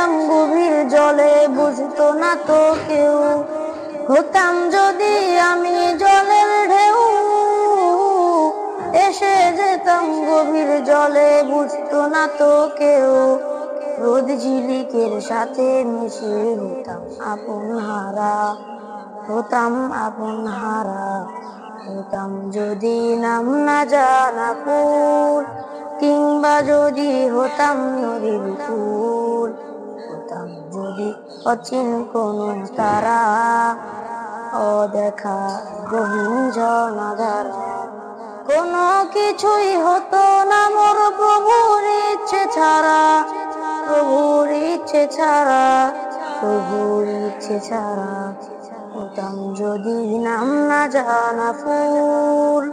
যেতাম গভীর জলে, বুঝতো না তো কেউ। হতাম যদি আমি জলের ঢেউ, এসে যেতাম গভীর জলে, বুঝতো না তো কেউ। রোদ ঝিলিকের সাথে মিশে হতাম আপন হারা, হতাম আপন হারা। হতাম যদি নাম না জানা ফুল, কিংবা যদি হতাম নদীর ফুল। হতাম যদি অচিন কোনো তারা, অদেখা গহীন ঝর্ণাধারা। কোনো কিছুই হতো না মোর প্রভুর ইচ্ছে ছাড়া, প্রভুর ইচ্ছে ছাড়া, প্রভুর ইচ্ছে ছাড়া। হতাম যদি নাম না জানা ফুল।